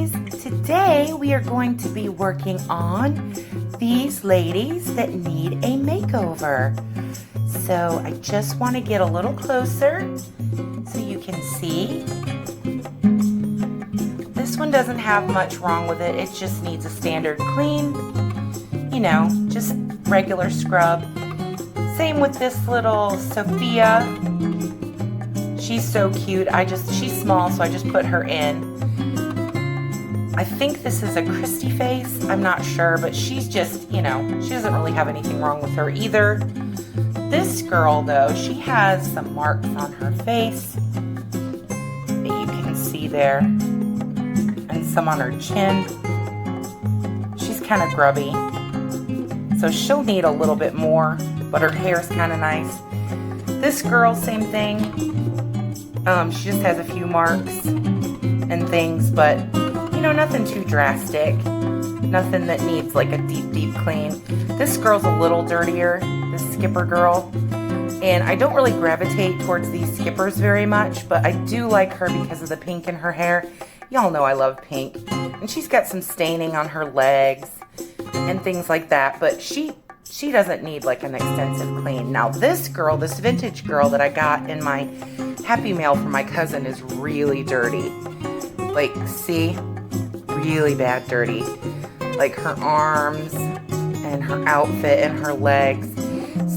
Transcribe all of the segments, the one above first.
guys! Today we are going to be working on these ladies that need a makeover. So I just want to get a little closer so you can see. This one doesn't have much wrong with it. It just needs a standard clean, you know, just regular scrub. Same with this little Sofia. She's so cute. She's small, so I just put her in. I think this is a Christy face. I'm not sure, but she's just, you know, she doesn't really have anything wrong with her either. This girl, though, she has some marks on her face that you can see there, and some on her chin. She's kind of grubby, so she'll need a little bit more, but her hair's kind of nice. This girl, same thing. She just has a few marks and things, but, you know, nothing too drastic. Nothing that needs like a deep clean. This girl's a little dirtier, this skipper girl. And I don't really gravitate towards these skippers very much, but I do like her because of the pink in her hair. Y'all know I love pink. And she's got some staining on her legs and things like that, but she doesn't need like an extensive clean. Now this girl, this vintage girl that I got in my Happy Mail from my cousin is really dirty. Like, see? Really bad dirty. Like her arms and her outfit and her legs.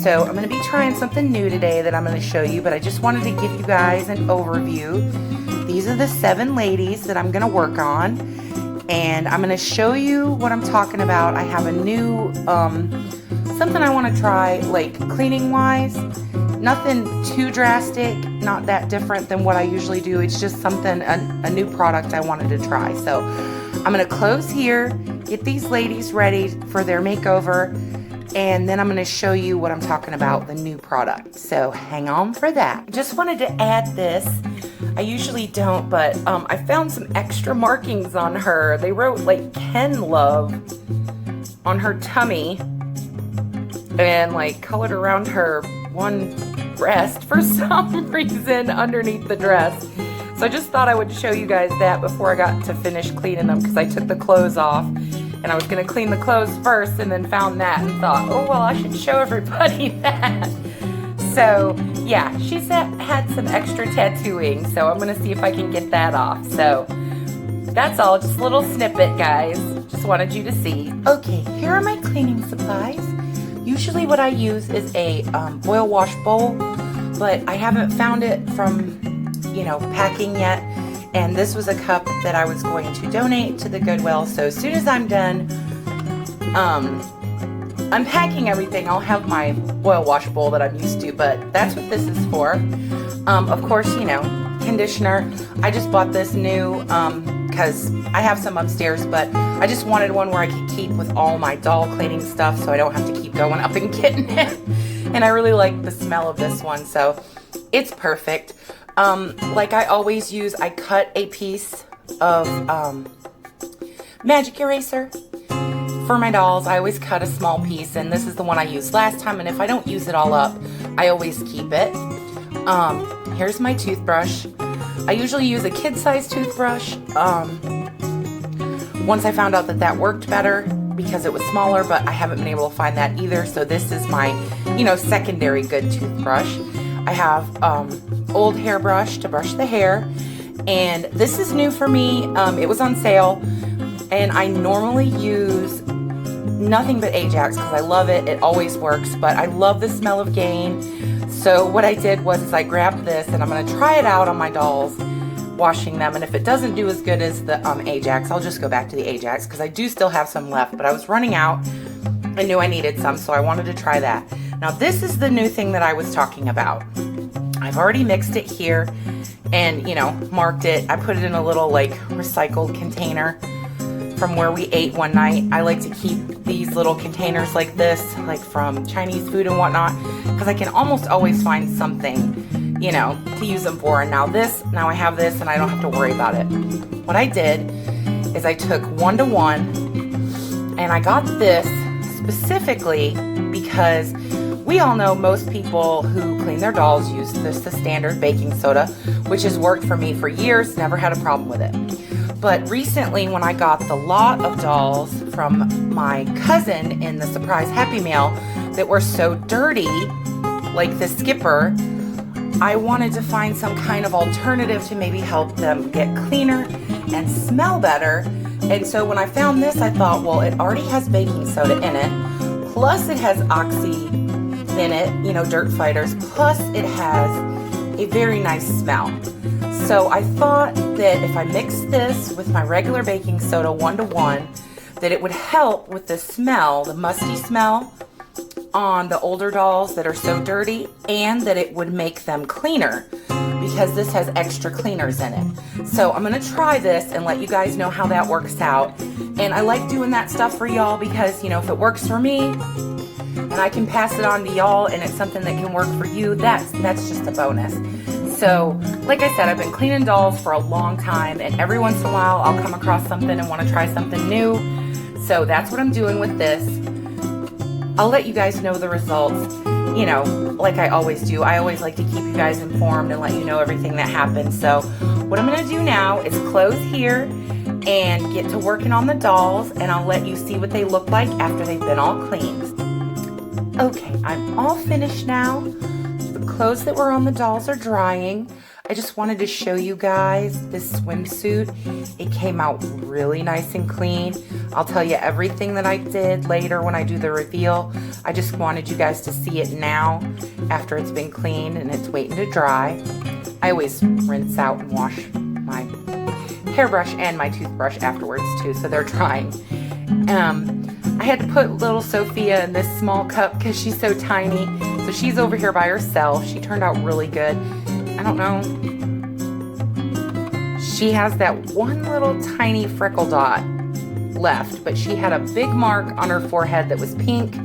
So I'm going to be trying something new today that I'm going to show you, but I just wanted to give you guys an overview. These are the 7 ladies that I'm going to work on, and I'm going to show you what I'm talking about. I have a new, something I want to try, like cleaning wise. Nothing too drastic, not that different than what I usually do. It's just something, a new product I wanted to try. So I'm going to close here, get these ladies ready for their makeover, and then I'm going to show you what I'm talking about, the new product. So hang on for that. Just wanted to add this. I usually don't, but I found some extra markings on her. They wrote like Ken Love on her tummy and like colored around her one breast for some reason underneath the dress. So I just thought I would show you guys that before I got to finish cleaning them, because I took the clothes off and I was going to clean the clothes first and then found that and thought, oh well, I should show everybody that. So yeah, she's had some extra tattooing, so I'm going to see if I can get that off. So that's all, just a little snippet, guys. Just wanted you to see. Okay, here are my cleaning supplies. Usually what I use is a oil wash bowl, but I haven't found it from, you know, packing yet. And this was a cup that I was going to donate to the Goodwill. So as soon as I'm done unpacking everything, I'll have my oil wash bowl that I'm used to, but that's what this is for. Of course, you know, conditioner. I just bought this new because I have some upstairs, but I just wanted one where I could keep with all my doll cleaning stuff so I don't have to keep going up and getting it. And I really like the smell of this one, so it's perfect. Like I always use, I cut a piece of magic eraser for my dolls. I always cut a small piece, and this is the one I used last time, and if I don't use it all up, I always keep it. Here's my toothbrush. I usually use a kid-sized toothbrush. Once I found out that that worked better because it was smaller, but I haven't been able to find that either, so this is my, you know, secondary good toothbrush. I have old hairbrush to brush the hair, and this is new for me. It was on sale, and I normally use nothing but Ajax because I love it. It always works, but I love the smell of Gain. So what I did was I grabbed this, and I'm going to try it out on my dolls, washing them, and if it doesn't do as good as the Ajax, I'll just go back to the Ajax because I do still have some left, but I was running out. I knew I needed some, so I wanted to try that. Now this is the new thing that I was talking about. I've already mixed it here and, you know, marked it. I put it in a little like recycled container from where we ate one night. I like to keep these little containers like this, like from Chinese food and whatnot, because I can almost always find something, you know, to use them for. And now I have this and I don't have to worry about it. What I did is I took 1-to-1 and I got this specifically because we all know most people who clean their dolls use the standard baking soda, which has worked for me for years, never had a problem with it. But recently when I got the lot of dolls from my cousin in the surprise Happy Mail that were so dirty, like the Skipper, I wanted to find some kind of alternative to maybe help them get cleaner and smell better. And so when I found this, I thought, well, it already has baking soda in it, plus it has Oxy in it, you know, dirt fighters, plus it has a very nice smell. So I thought that if I mixed this with my regular baking soda 1-to-1, that it would help with the smell, the musty smell on the older dolls that are so dirty, and that it would make them cleaner because this has extra cleaners in it. So I'm gonna try this and let you guys know how that works out. And I like doing that stuff for y'all because, you know, if it works for me and I can pass it on to y'all and it's something that can work for you, that's just a bonus. So, like I said, I've been cleaning dolls for a long time, and every once in a while I'll come across something and want to try something new. So that's what I'm doing with this. I'll let you guys know the results, you know, like I always do. I always like to keep you guys informed and let you know everything that happens. So what I'm going to do now is close here and get to working on the dolls, and I'll let you see what they look like after they've been all cleaned. Okay, I'm all finished now. The clothes that were on the dolls are drying. I just wanted to show you guys this swimsuit. It came out really nice and clean. I'll tell you everything that I did later when I do the reveal. I just wanted you guys to see it now after it's been cleaned and it's waiting to dry. I always rinse out and wash my hairbrush and my toothbrush afterwards too, so they're drying. I had to put little Sofia in this small cup because she's so tiny. So she's over here by herself. She turned out really good. I don't know. She has that one little tiny freckle dot left, but she had a big mark on her forehead that was pink,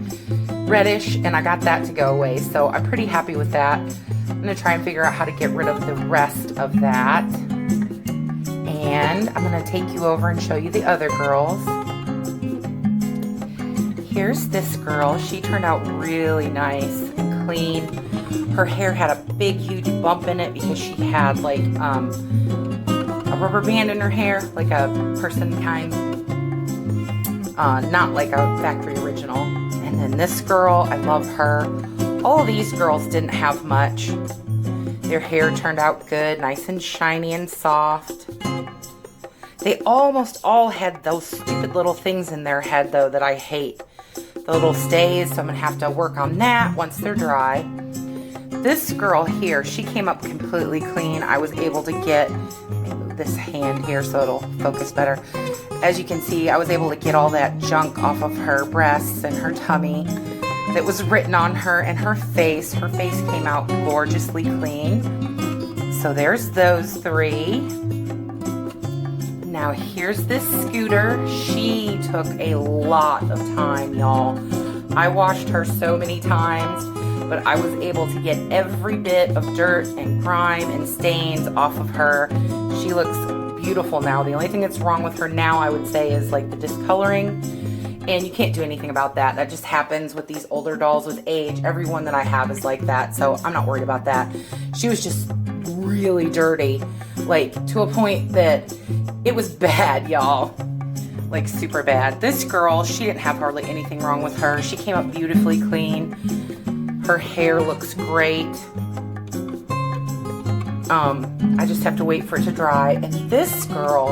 reddish, and I got that to go away. So I'm pretty happy with that. I'm gonna try and figure out how to get rid of the rest of that. And I'm gonna take you over and show you the other girls. Here's this girl. She turned out really nice and clean. Her hair had a big, huge bump in it because she had like a rubber band in her hair, like a person kind, not like a factory original. And then this girl, I love her. All of these girls didn't have much. Their hair turned out good, nice and shiny and soft. They almost all had those stupid little things in their head though that I hate. The little stays, so I'm gonna have to work on that once they're dry. This girl here, she came up completely clean. I was able to get, let me move this hand here so it'll focus better. As you can see, I was able to get all that junk off of her breasts and her tummy that was written on her, and her face. Her face came out gorgeously clean. So there's those three. Now here's this Scooter. She took a lot of time, y'all. I washed her so many times, but I was able to get every bit of dirt and grime and stains off of her. She looks beautiful now. The only thing that's wrong with her now, I would say, is like the discoloring, and you can't do anything about that. That just happens with these older dolls with age. Every one that I have is like that, so I'm not worried about that. She was just really dirty, like to a point that it was bad, y'all. Like super bad. This girl, she didn't have hardly anything wrong with her. She came up beautifully clean. Her hair looks great. I just have to wait for it to dry. And this girl,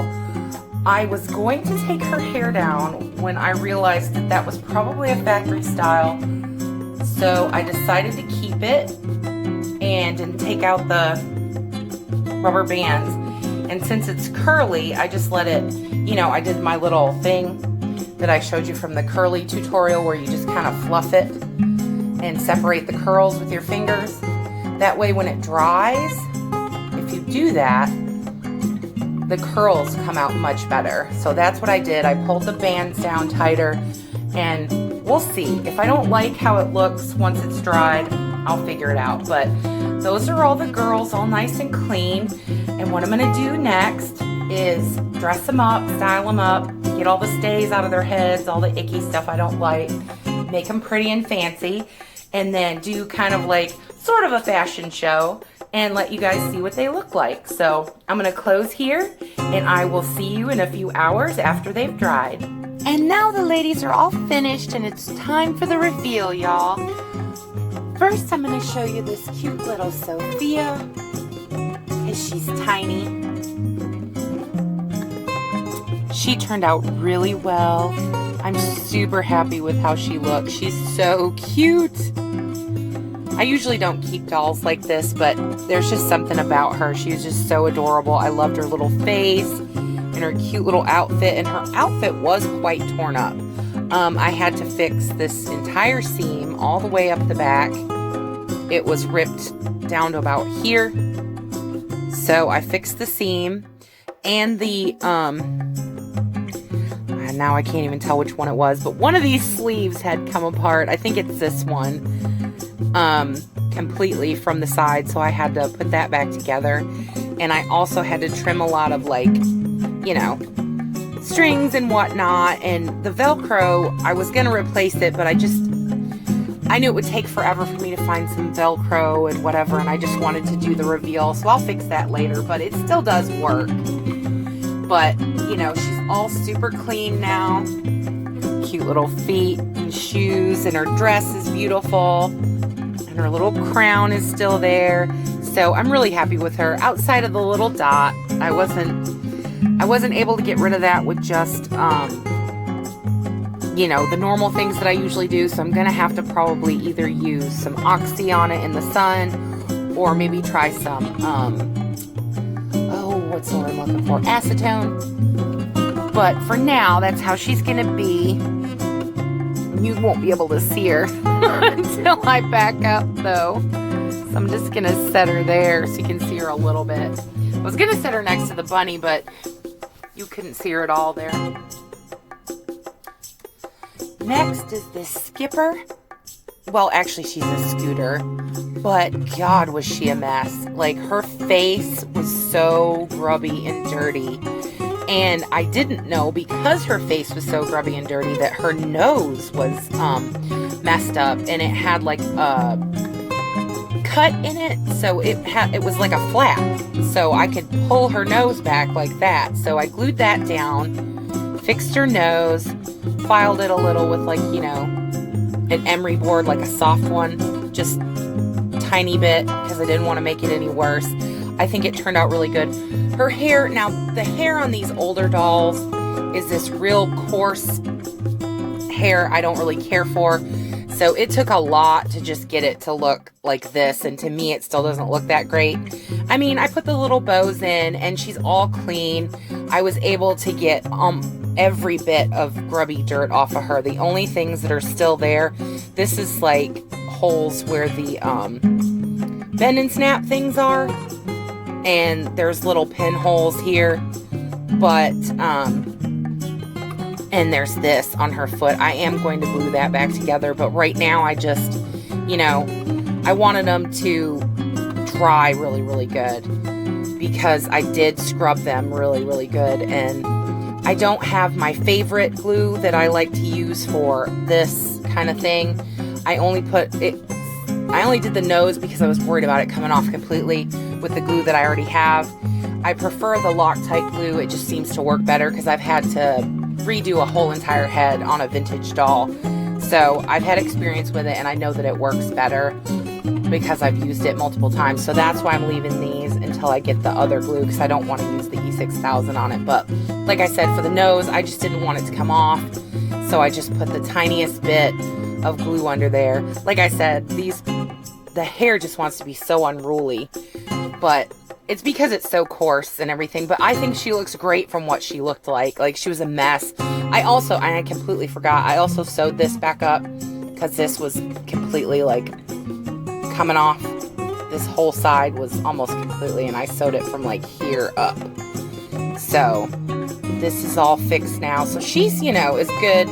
I was going to take her hair down when I realized that that was probably a factory style. So I decided to keep it and didn't take out the rubber bands. And since it's curly, I just let it, you know, I did my little thing that I showed you from the curly tutorial where you just kind of fluff it and separate the curls with your fingers. That way when it dries, if you do that, the curls come out much better. So that's what I did. I pulled the bands down tighter, and we'll see. If I don't like how it looks once it's dried, I'll figure it out. But those are all the girls, all nice and clean. And what I'm gonna do next is dress them up, style them up, get all the stays out of their heads, all the icky stuff I don't like, make them pretty and fancy, and then do kind of like sort of a fashion show and let you guys see what they look like. So I'm gonna close here, and I will see you in a few hours after they've dried. And now the ladies are all finished, and it's time for the reveal, y'all. First, I'm gonna show you this cute little Sofia, because she's tiny. She turned out really well. I'm super happy with how she looks. She's so cute. I usually don't keep dolls like this, but there's just something about her. She's just so adorable. I loved her little face and her cute little outfit, and her outfit was quite torn up. I had to fix this entire seam all the way up the back. It was ripped down to about here. So I fixed the seam and the, now I can't even tell which one it was, but one of these sleeves had come apart. I think it's this one, completely from the side. So I had to put that back together. And I also had to trim a lot of, like, you know, strings and whatnot. And the Velcro, I was going to replace it, but I knew it would take forever for me to find some Velcro and whatever. And I just wanted to do the reveal. So I'll fix that later, but it still does work. But, you know, she's all super clean now. Cute little feet and shoes, and her dress is beautiful. And her little crown is still there. So I'm really happy with her. Outside of the little dot, I wasn't able to get rid of that with just, you know, the normal things that I usually do. So I'm going to have to probably either use some Oxy on it in the sun, or maybe try some, what's the word I'm looking for? Acetone. But for now, that's how she's going to be. You won't be able to see her until I back up, though. So I'm just going to set her there so you can see her a little bit. I was going to set her next to the bunny, but you couldn't see her at all there. Next is this Skipper. Well, actually, she's a scooter. But God, was she a mess. Like, her face was so grubby and dirty. And I didn't know, because her face was so grubby and dirty, that her nose was messed up. And it had like a cut in it. So it was like a flap. So I could pull her nose back like that. So I glued that down, fixed her nose, filed it a little with, like, you know, an emery board, like a soft one. Just tiny bit, because I didn't want to make it any worse. I think it turned out really good. Her hair, now the hair on these older dolls is this real coarse hair I don't really care for. So it took a lot to just get it to look like this, and to me it still doesn't look that great. I mean, I put the little bows in and she's all clean. I was able to get every bit of grubby dirt off of her. The only things that are still there, this is like holes where the bend and snap things are, and there's little pinholes here, but and there's this on her foot. I am going to glue that back together, but right now I just, you know, I wanted them to dry really, really good, because I did scrub them really, really good. And I don't have my favorite glue that I like to use for this kind of thing. I only did the nose because I was worried about it coming off completely with the glue that I already have. I prefer the Loctite glue. It just seems to work better, because I've had to redo a whole entire head on a vintage doll. So I've had experience with it, and I know that it works better because I've used it multiple times. So that's why I'm leaving these until I get the other glue, because I don't want to use the E6000 on it. But like I said, for the nose, I just didn't want it to come off. So I just put the tiniest bit of glue under there. Like I said, the hair just wants to be so unruly, but it's because it's so coarse and everything. But I think she looks great from what she looked like. Like, she was a mess. I completely forgot, I also sewed this back up, because this was completely like coming off. This whole side was almost completely, and I sewed it from like here up. So this is all fixed now. So she's, you know, as good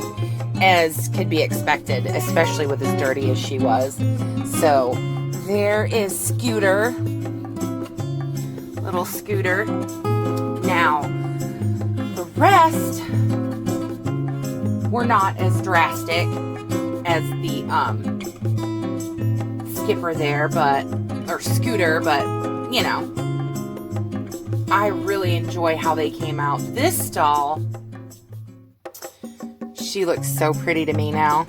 as could be expected, especially with as dirty as she was. So there is Scooter, little Scooter. Now the rest were not as drastic as the Skipper there, but or scooter, but, you know, I really enjoy how they came out. This doll, she looks so pretty to me now.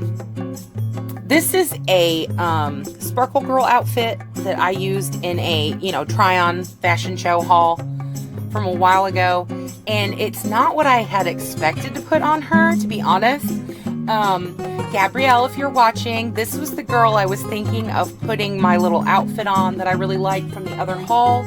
This is a Sparkle Girl outfit that I used in a, you know, try-on fashion show haul from a while ago. And it's not what I had expected to put on her, to be honest. Gabrielle, if you're watching, this was the girl I was thinking of putting my little outfit on that I really liked from the other haul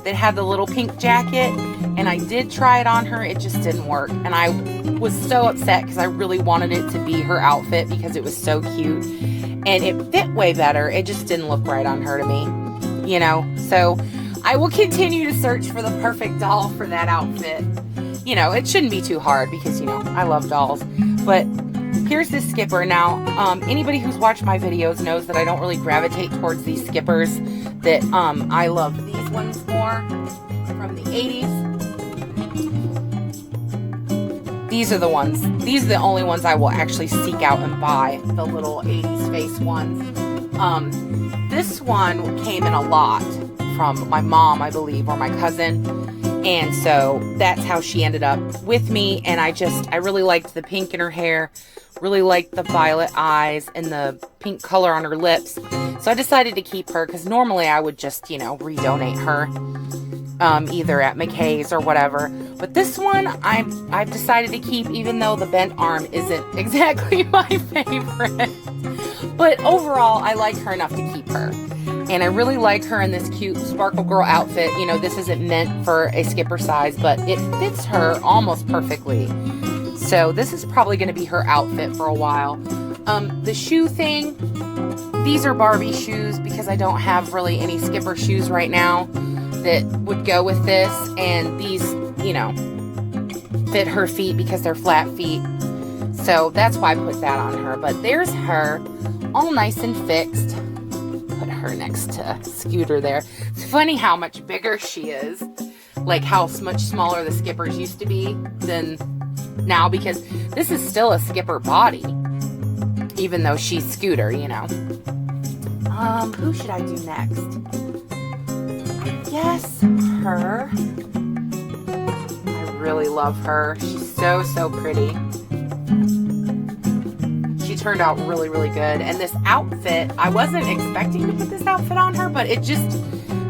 that had the little pink jacket. And I did try it on her. It just didn't work. And I was so upset because I really wanted it to be her outfit because it was so cute. And it fit way better. It just didn't look right on her to me, you know. So I will continue to search for the perfect doll for that outfit. You know, it shouldn't be too hard because, you know, I love dolls. But here's this skipper. Now, anybody who's watched my videos knows that I don't really gravitate towards these skippers. That I love these ones more from the 80s. These are the ones. These are the only ones I will actually seek out and buy. The little 80s face ones. This one came in a lot from my mom, I believe, or my cousin. And so that's how she ended up with me. And I really liked the pink in her hair. Really liked the violet eyes and the pink color on her lips. So I decided to keep her because normally I would just, you know, redonate her. Either at Makeovers or whatever. But this one I've decided to keep, even though the bent arm isn't exactly my favorite. But overall, I like her enough to keep her. And I really like her in this cute Sparkle Girl outfit. You know, this isn't meant for a skipper size, but it fits her almost perfectly. So this is probably going to be her outfit for a while. The shoe thing, these are Barbie shoes because I don't have really any skipper shoes right now that would go with this. And these, you know, fit her feet because they're flat feet. So that's why I put that on her. But there's her, all nice and fixed. Put her next to Scooter there. It's funny how much bigger she is. Like how much smaller the skippers used to be than now, because this is still a skipper body, even though she's Scooter, you know. Who should I do next? I guess her. I really love her. She's so, so pretty. She turned out really, really good. And this outfit, I wasn't expecting to put this outfit on her, but it just,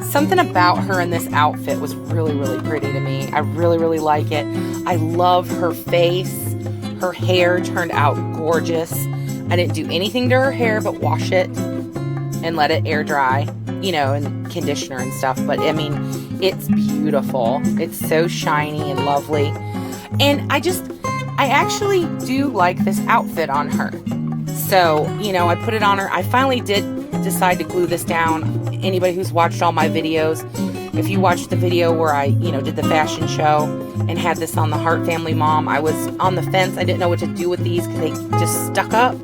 something about her in this outfit was really, really pretty to me. I really, really like it. I love her face. Her hair turned out gorgeous. I didn't do anything to her hair but wash it and let it air dry, you know, and conditioner and stuff. But I mean, it's beautiful. It's so shiny and lovely. And I actually do like this outfit on her. So, you know, I put it on her. I finally did decide to glue this down. Anybody who's watched all my videos, if you watched the video where I, you know, did the fashion show and had this on the Hart Family Mom, I was on the fence. I didn't know what to do with these because they just stuck up.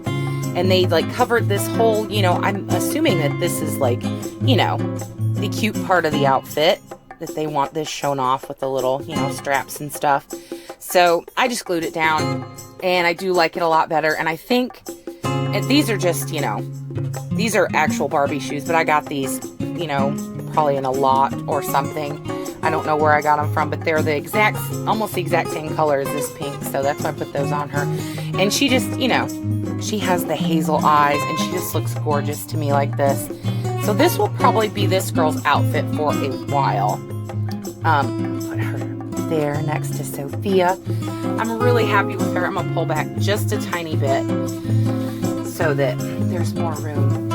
And they like covered this whole, you know, I'm assuming that this is like, you know, the cute part of the outfit that they want this shown off with the little, you know, straps and stuff. So I just glued it down and I do like it a lot better. And I think, and these are just, you know, these are actual Barbie shoes, but I got these, you know, probably in a lot or something. I don't know where I got them from, but they're the exact, almost the exact same color as this pink. So that's why I put those on her. And she just, you know, she has the hazel eyes and she just looks gorgeous to me like this. So this will probably be this girl's outfit for a while. Put her there next to Sofia. I'm really happy with her. I'm gonna pull back just a tiny bit so that there's more room.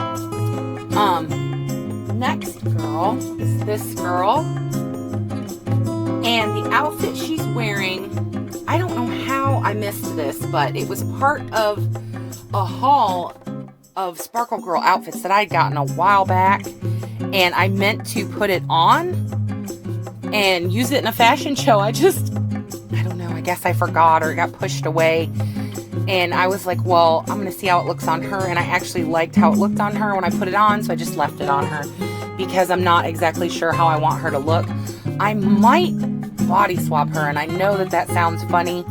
Next girl is this girl. And the outfit she's wearing, I don't know how I missed this, but it was part of a haul of Sparkle Girl outfits that I'd gotten a while back. And I meant to put it on and use it in a fashion show. I don't know, I guess I forgot or it got pushed away. And I was like, well, I'm going to see how it looks on her. And I actually liked how it looked on her when I put it on. So I just left it on her because I'm not exactly sure how I want her to look. I might body swap her. And I know that that sounds funny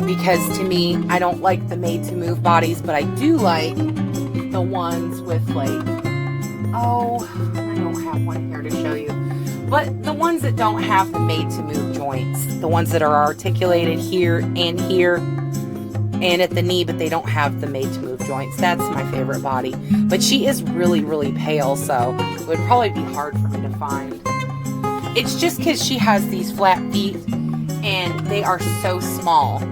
because to me, I don't like the made to move bodies, but I do like the ones with like, oh my don't have one here to show you. But the ones that don't have the made-to-move joints, the ones that are articulated here and at the knee, but they don't have the made-to-move joints. That's my favorite body. But she is really, really pale, so it would probably be hard for me to find. It's just because she has these flat feet, and they are so small.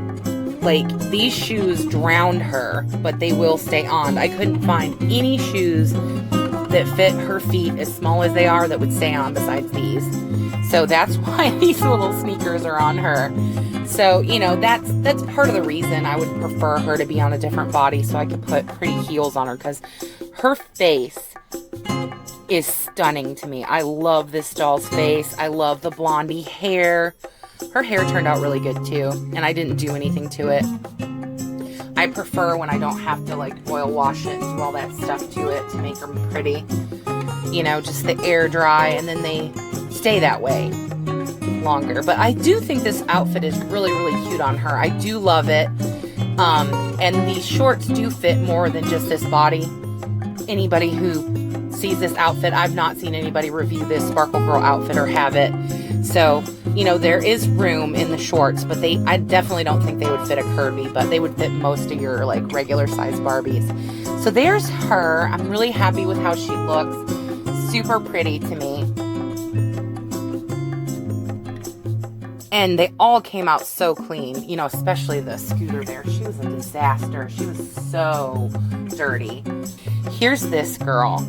Like, these shoes drowned her, but they will stay on. I couldn't find any shoes that fit her feet as small as they are that would stay on besides these. So that's why these little sneakers are on her. So, you know, that's part of the reason I would prefer her to be on a different body so I could put pretty heels on her, because her face is stunning to me. I love this doll's face. I love the blondie hair. Her hair turned out really good too, and I didn't do anything to it. I prefer when I don't have to like oil wash it and do all that stuff to it to make her pretty. You know, just the air dry, and then they stay that way longer. But I do think this outfit is really, really cute on her. I do love it. And these shorts do fit more than just this body. Anybody who sees this outfit, I've not seen anybody review this Sparkle Girl outfit or have it. So, you know, there is room in the shorts, but I definitely don't think they would fit a curvy, but they would fit most of your like regular size Barbies. So there's her. I'm really happy with how she looks. Super pretty to me. And they all came out so clean, you know, especially the scooter there. She was a disaster. She was so dirty. Here's this girl.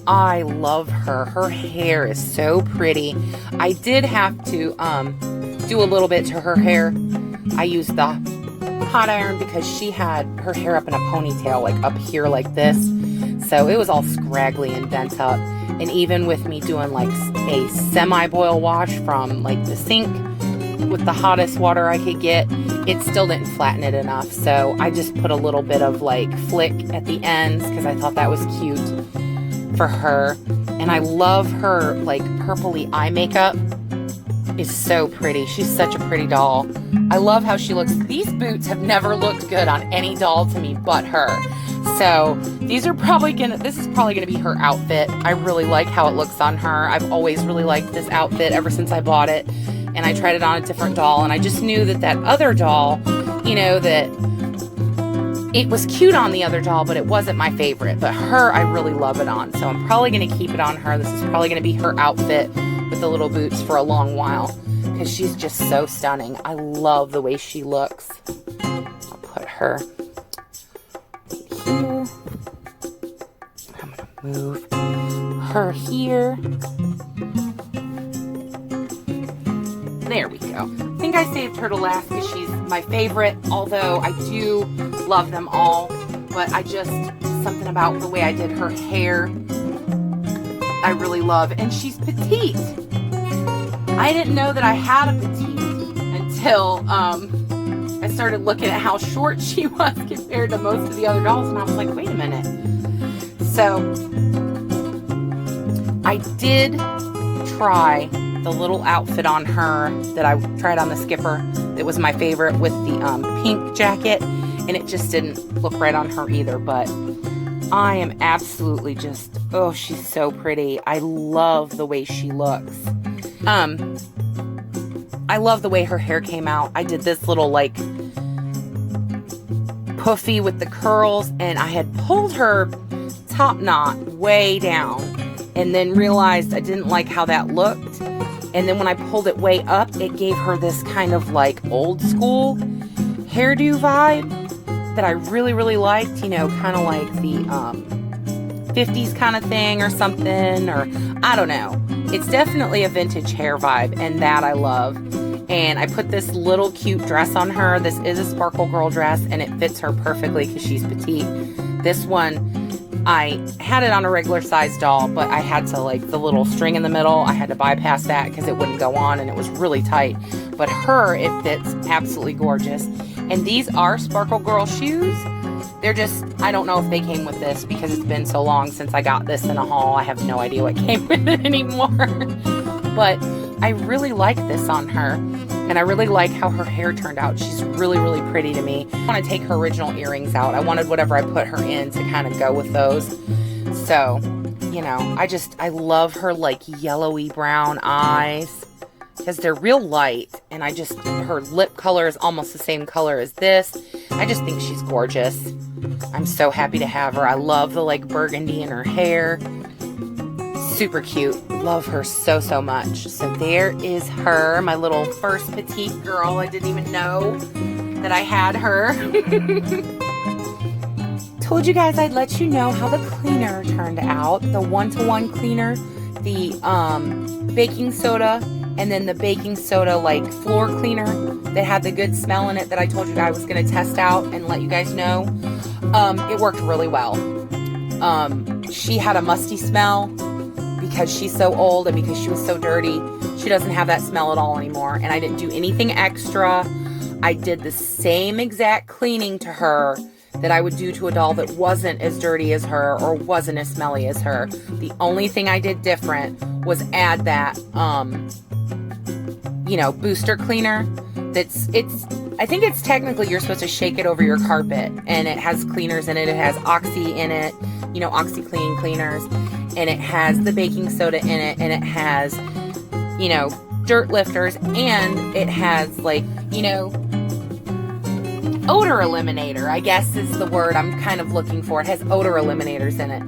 I love her. Her hair is so pretty. I did have to do a little bit to her hair. I used the hot iron because she had her hair up in a ponytail, like up here like this. So it was all scraggly and bent up. And even with me doing like a semi-boil wash from like the sink with the hottest water I could get, it still didn't flatten it enough. So I just put a little bit of like flick at the ends because I thought that was cute for her. And I love her like purpley eye makeup. Is so pretty. She's such a pretty doll. I love how she looks. These boots have never looked good on any doll to me but her. So this is probably gonna be her outfit. I really like how it looks on her. I've always really liked this outfit ever since I bought it. And I tried it on a different doll, and I just knew that other doll, you know, that it was cute on the other doll, but it wasn't my favorite. But her, I really love it on. So I'm probably going to keep it on her. This is probably going to be her outfit with the little boots for a long while, because she's just so stunning. I love the way she looks. I'll put her here. I'm going to move her here. There we go. I think I saved her to last because she's my favorite, although I do love them all. But something about the way I did her hair, I really love. And she's petite. I didn't know that I had a petite until I started looking at how short she was compared to most of the other dolls. And I was like, wait a minute. So I did try the little outfit on her that I tried on the Skipper that was my favorite with the pink jacket, and it just didn't look right on her either. But I am absolutely just, oh, she's so pretty. I love the way she looks. I love the way her hair came out. I did this little like puffy with the curls, and I had pulled her top knot way down and then realized I didn't like how that looked. And then when I pulled it way up, it gave her this kind of like old school hairdo vibe that I really, really liked. You know, kind of like the 50s kind of thing or something, or I don't know. It's definitely a vintage hair vibe, and that I love. And I put this little cute dress on her. This is a Sparkle Girl dress, and it fits her perfectly because she's petite. This one, I had it on a regular size doll, but I had to, like, the little string in the middle, I had to bypass that because it wouldn't go on and it was really tight. But her, it fits absolutely gorgeous. And these are Sparkle Girl shoes. They're just, I don't know if they came with this because it's been so long since I got this in a haul. I have no idea what came with it anymore. But I really like this on her. And I really like how her hair turned out. She's really, really pretty to me. I want to take her original earrings out. I wanted whatever I put her in to kind of go with those. So you know, I love her like yellowy brown eyes because they're real light, and her lip color is almost the same color as this. I just think she's gorgeous. I'm so happy to have her. I love the like burgundy in her hair. Super cute. Love her so, so much. So there is her, my little first petite girl. I didn't even know that I had her. Told you guys I'd let you know how the cleaner turned out. The one-to-one cleaner, the baking soda, and then the baking soda like floor cleaner that had the good smell in it that I told you guys I was going to test out and let you guys know. It worked really well. She had a musty smell because she's so old and because she was so dirty. She doesn't have that smell at all anymore, and I didn't do anything extra. I did the same exact cleaning to her that I would do to a doll that wasn't as dirty as her or wasn't as smelly as her. The only thing I did different was add that, you know, booster cleaner. I think it's technically you're supposed to shake it over your carpet, and it has cleaners in it. It has Oxy in it, you know, OxyClean cleaners, and it has the baking soda in it, and it has, you know, dirt lifters, and it has like, you know, odor eliminator, I guess is the word I'm kind of looking for. It has odor eliminators in it.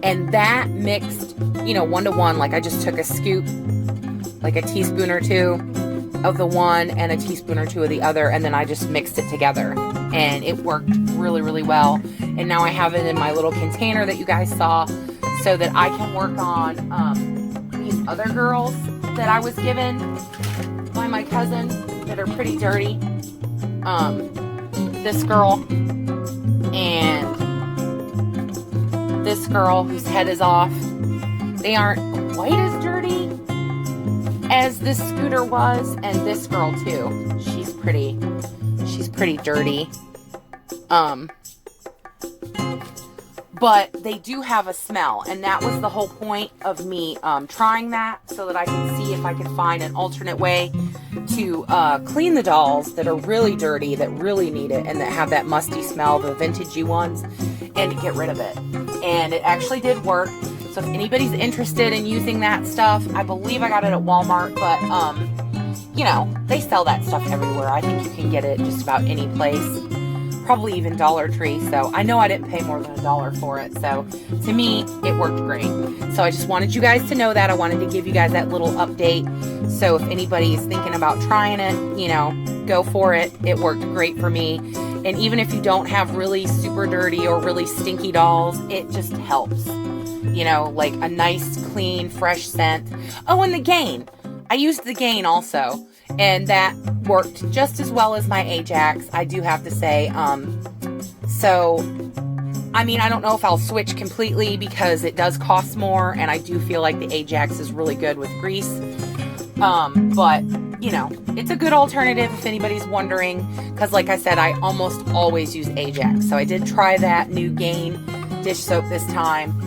And that mixed, you know, 1-to-1, like I just took a scoop, like a teaspoon or two of the one and a teaspoon or two of the other, and then I just mixed it together. And it worked really, really well. And now I have it in my little container that you guys saw so that I can work on these other girls that I was given by my cousin that are pretty dirty. This girl and this girl whose head is off. They aren't quite as dirty as this Scooter was, and this girl too. She's pretty dirty. But they do have a smell, and that was the whole point of me trying that, so that I could see if I could find an alternate way to clean the dolls that are really dirty, that really need it, and that have that musty smell, the vintagey ones, and to get rid of it. And it actually did work. So if anybody's interested in using that stuff, I believe I got it at Walmart, but you know, they sell that stuff everywhere. I think you can get it just about any place. Probably even Dollar Tree. So I know I didn't pay more than $1 for it. So to me, it worked great. So I just wanted you guys to know that. I wanted to give you guys that little update. So if anybody is thinking about trying it, you know, go for it. It worked great for me. And even if you don't have really super dirty or really stinky dolls, it just helps. You know, like a nice, clean, fresh scent. Oh, and the Gain. I used the Gain also. And that worked just as well as my Ajax, I do have to say. So, I mean, I don't know if I'll switch completely because it does cost more, and I do feel like the Ajax is really good with grease. But, you know, it's a good alternative if anybody's wondering, because like I said, I almost always use Ajax. So I did try that new Gain dish soap this time,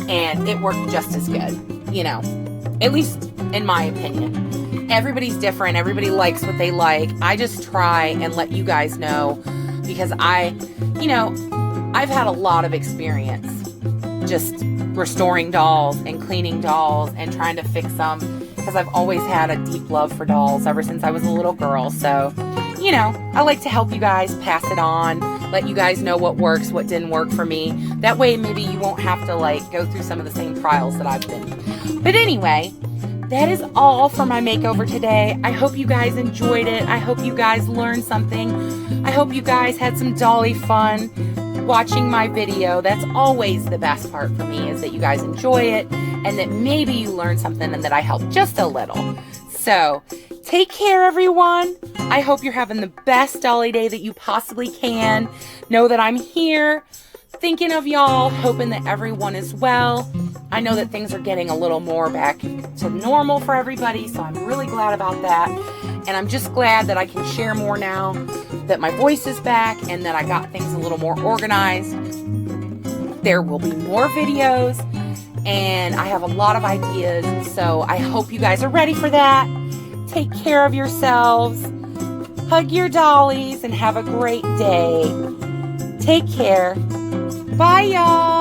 and it worked just as good, you know, at least in my opinion. Everybody's different. Everybody likes what they like. I just try and let you guys know because you know, I've had a lot of experience just restoring dolls and cleaning dolls and trying to fix them because I've always had a deep love for dolls ever since I was a little girl. So, you know, I like to help you guys, pass it on, let you guys know what works, what didn't work for me. That way maybe you won't have to like go through some of the same trials that I've been. But anyway, that is all for my makeover today. I hope you guys enjoyed it. I hope you guys learned something. I hope you guys had some dolly fun watching my video. That's always the best part for me, is that you guys enjoy it and that maybe you learned something and that I helped just a little. So, take care, everyone. I hope you're having the best dolly day that you possibly can. Know that I'm here, thinking of y'all, hoping that everyone is well. I know that things are getting a little more back to normal for everybody, so I'm really glad about that. And I'm just glad that I can share more now, that my voice is back, and that I got things a little more organized. There will be more videos, and I have a lot of ideas, so I hope you guys are ready for that. Take care of yourselves, hug your dollies, and have a great day. Take care. Bye, y'all.